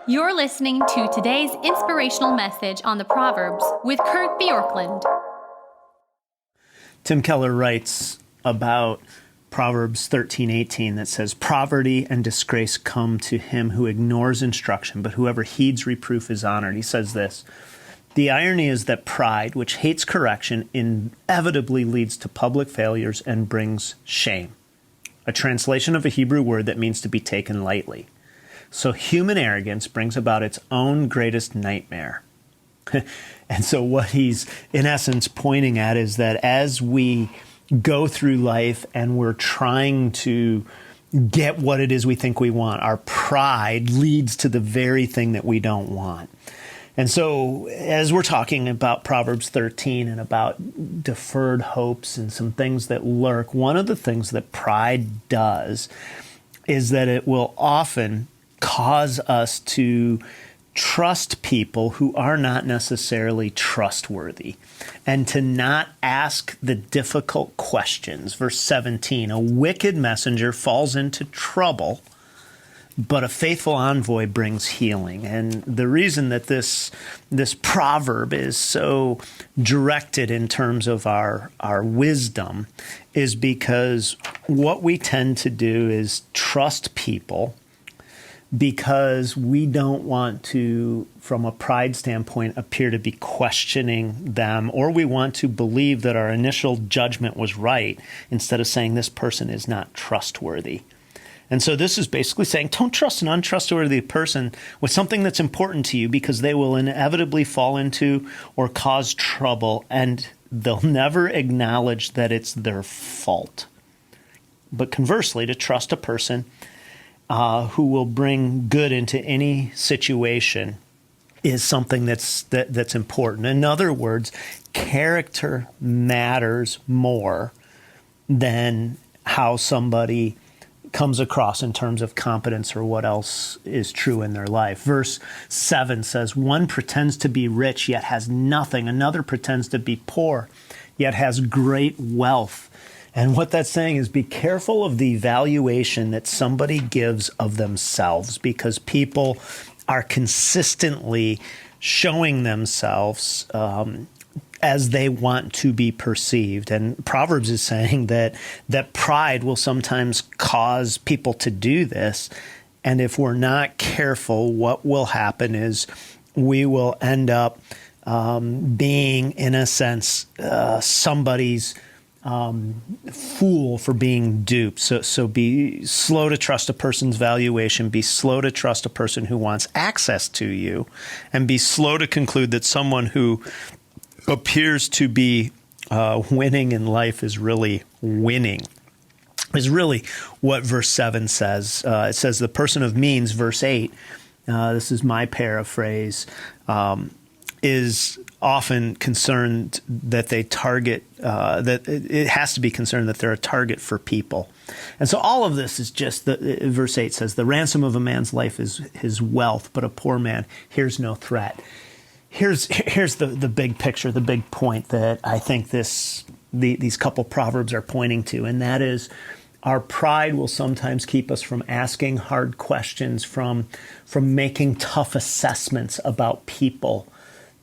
You're listening to today's inspirational message on the Proverbs with Kurt Bjorklund. Tim Keller writes about Proverbs 13:18 that says, "Poverty and disgrace come to him who ignores instruction, but whoever heeds reproof is honored." He says this, "The irony is that pride, which hates correction, inevitably leads to public failures and brings shame." A translation of a Hebrew word that means to be taken lightly. So human arrogance brings about its own greatest nightmare. And so what he's, in essence, pointing at is that as we go through life and we're trying to get what it is we think we want, our pride leads to the very thing that we don't want. And so as we're talking about Proverbs 13 and about deferred hopes and some things that lurk, one of the things that pride does is that it will often cause us to trust people who are not necessarily trustworthy and to not ask the difficult questions. Verse 17, "A wicked messenger falls into trouble, but a faithful envoy brings healing." And the reason that this proverb is so directed in terms of our wisdom is because what we tend to do is trust people because we don't want to, from a pride standpoint, appear to be questioning them, or we want to believe that our initial judgment was right instead of saying this person is not trustworthy. And so this is basically saying, don't trust an untrustworthy person with something that's important to you, because they will inevitably fall into or cause trouble, and they'll never acknowledge that it's their fault. But conversely, to trust a person who will bring good into any situation is something that's important. In other words, character matters more than how somebody comes across in terms of competence or what else is true in their life. Verse 7 says, "One pretends to be rich, yet has nothing. Another pretends to be poor, yet has great wealth." And what that's saying is be careful of the evaluation that somebody gives of themselves, because people are consistently showing themselves as they want to be perceived. And Proverbs is saying that pride will sometimes cause people to do this. And if we're not careful, what will happen is we will end up being, in a sense, somebody's fool for being duped. So be slow to trust a person's valuation, be slow to trust a person who wants access to you, and be slow to conclude that someone who appears to be winning in life is really winning, is really what verse 7 says. It says the person of means, verse 8, this is my paraphrase, is often concerned that they target, that it has to be concerned that they're a target for people. And so all of this is just, verse 8 says, "The ransom of a man's life is his wealth, but a poor man hears no threat." Here's the big picture, the big point that I think these couple proverbs are pointing to, and that is our pride will sometimes keep us from asking hard questions, from making tough assessments about people,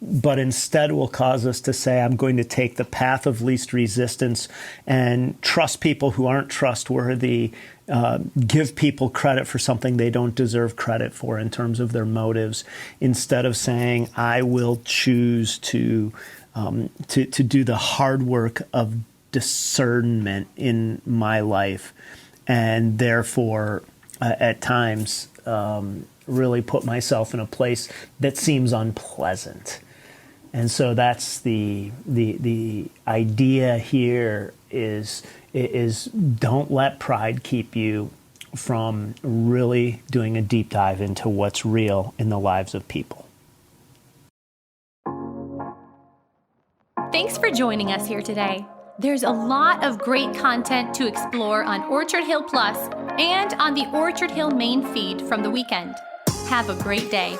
but instead will cause us to say, I'm going to take the path of least resistance and trust people who aren't trustworthy, give people credit for something they don't deserve credit for in terms of their motives, instead of saying, I will choose to do the hard work of discernment in my life, and therefore, at times, really put myself in a place that seems unpleasant. And so that's the idea here is don't let pride keep you from really doing a deep dive into what's real in the lives of people. Thanks for joining us here today. There's a lot of great content to explore on Orchard Hill Plus and on the Orchard Hill main feed from the weekend. Have a great day.